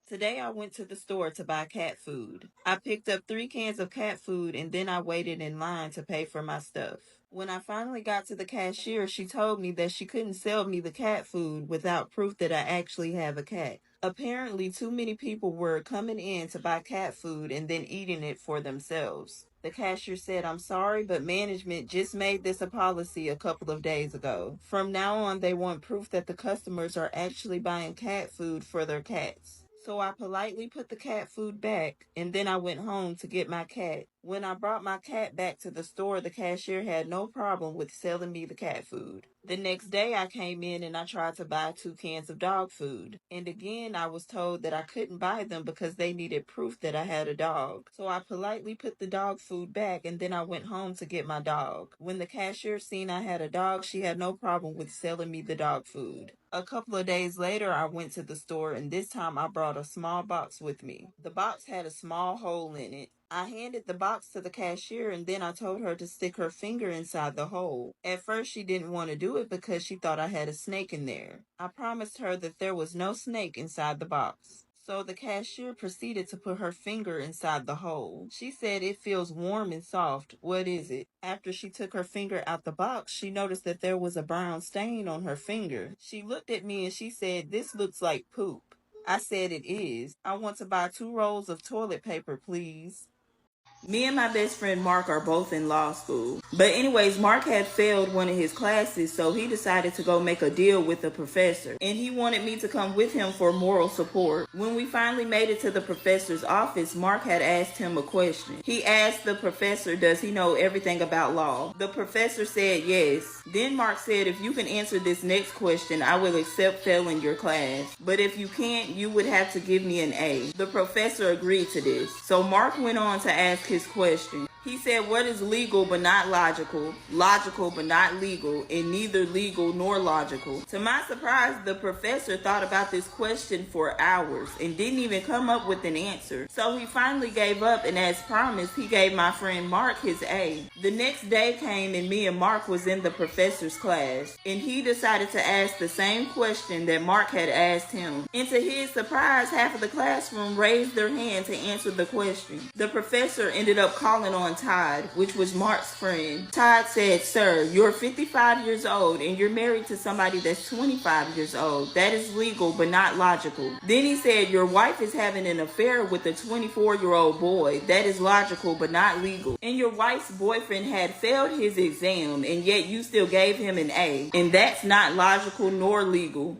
Today I went to the store to buy cat food. I picked up 3 cans of cat food and then I waited in line to pay for my stuff. When I finally got to the cashier, she told me that she couldn't sell me the cat food without proof that I actually have a cat. Apparently, too many people were coming in to buy cat food and then eating it for themselves. The cashier said, "I'm sorry, but management just made this a policy a couple of days ago. From now on, they want proof that the customers are actually buying cat food for their cats." So I politely put the cat food back and then I went home to get my cat. When I brought my cat back to the store, the cashier had no problem with selling me the cat food. The next day I came in and I tried to buy 2 cans of dog food. And again I was told that I couldn't buy them because they needed proof that I had a dog. So I politely put the dog food back and then I went home to get my dog. When the cashier seen I had a dog, she had no problem with selling me the dog food. A couple of days later, I went to the store and this time I brought a small box with me. The box had a small hole in it. I handed the box to the cashier and then I told her to stick her finger inside the hole. At first, she didn't want to do it because she thought I had a snake in there. I promised her that there was no snake inside the box. So the cashier proceeded to put her finger inside the hole. She said it feels warm and soft. What is it? After she took her finger out the box, she noticed that there was a brown stain on her finger. She looked at me and she said, "This looks like poop." I said, "It is. I want to buy 2 rolls of toilet paper, please." Me and my best friend Mark are both in law school. But anyways, Mark had failed one of his classes, so he decided to go make a deal with the professor. And he wanted me to come with him for moral support. When we finally made it to the professor's office, Mark had asked him a question. He asked the professor, does he know everything about law? The professor said yes. Then Mark said, if you can answer this next question, I will accept failing your class. But if you can't, you would have to give me an A. The professor agreed to this. So Mark went on to ask his question. He said, what is legal but not logical, logical but not legal, and neither legal nor logical? To my surprise, the professor thought about this question for hours and didn't even come up with an answer. So he finally gave up, and as promised, he gave my friend Mark his A. The next day came and me and Mark was in the professor's class, and he decided to ask the same question that Mark had asked him. And to his surprise, half of the classroom raised their hand to answer the question. The professor ended up calling on Todd, which was Mark's friend. Todd said, "Sir, you're 55 years old and you're married to somebody that's 25 years old. That is legal but not logical." Then he said, "Your wife is having an affair with a 24-year-old boy. That is logical but not legal. And your wife's boyfriend had failed his exam and yet you still gave him an A. And that's not logical nor legal."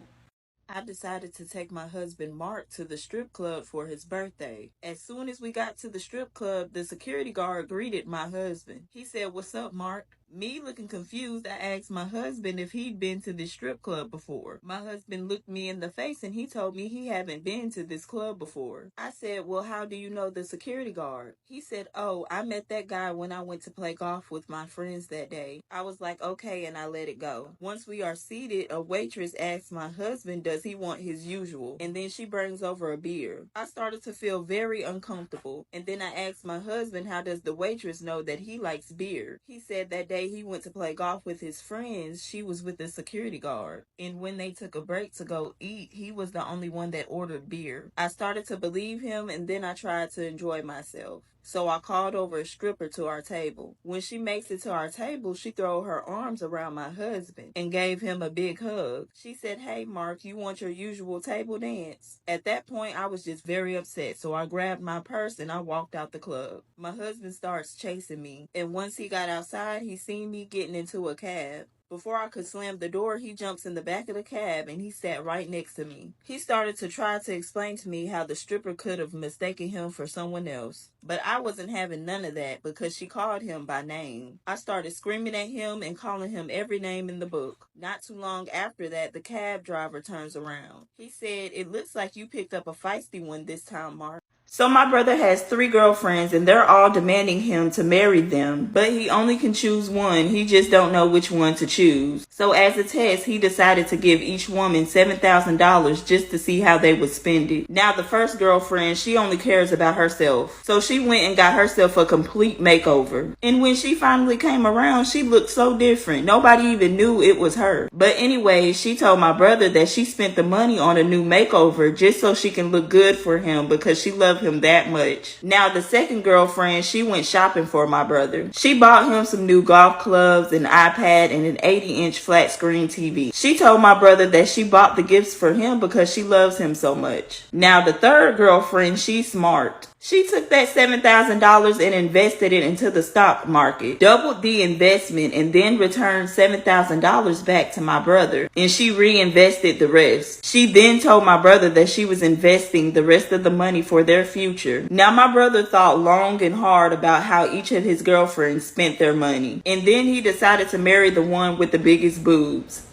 I decided to take my husband Mark to the strip club for his birthday. As soon as we got to the strip club, the security guard greeted my husband. He said, "What's up, Mark?" Me looking confused, I asked my husband if he'd been to this strip club before. My husband looked me in the face and he told me he hadn't been to this club before. I said, "Well, how do you know the security guard?" He said, "Oh, I met that guy when I went to play golf with my friends that day." I was like, okay, and I let it go. Once we are seated, a waitress asks my husband, does he want his usual? And then she brings over a beer. I started to feel very uncomfortable. And then I asked my husband, how does the waitress know that he likes beer? He said that day he went to play golf with his friends, she was with the security guard. And when they took a break to go eat, he was the only one that ordered beer. I started to believe him and then I tried to enjoy myself. So I called over a stripper to our table. When she makes it to our table, she threw her arms around my husband and gave him a big hug. She said, "Hey, Mark, you want your usual table dance?" At that point, I was just very upset, so I grabbed my purse and I walked out the club. My husband starts chasing me, and once he got outside, he seen me getting into a cab. Before I could slam the door, he jumps in the back of the cab and he sat right next to me. He started to try to explain to me how the stripper could have mistaken him for someone else. But I wasn't having none of that because she called him by name. I started screaming at him and calling him every name in the book. Not too long after that, the cab driver turns around. He said, "It looks like you picked up a feisty one this time, Mark." So my brother has 3 girlfriends and they're all demanding him to marry them, but he only can choose one. He just don't know which one to choose. So as a test, he decided to give each woman $7,000 just to see how they would spend it. Now the first girlfriend, she only cares about herself. So she went and got herself a complete makeover. And when she finally came around, she looked so different. Nobody even knew it was her. But anyway, she told my brother that she spent the money on a new makeover just so she can look good for him because she loved him that much. Now the second girlfriend, she went shopping for my brother. She bought him some new golf clubs, an iPad, and an 80-inch flat screen TV. She told my brother that she bought the gifts for him because she loves him so much. Now the third girlfriend, she's smart. She took that $7,000 and invested it into the stock market, doubled the investment, and then returned $7,000 back to my brother, and she reinvested the rest. She then told my brother that she was investing the rest of the money for their future. Now my brother thought long and hard about how each of his girlfriends spent their money, and then he decided to marry the one with the biggest boobs.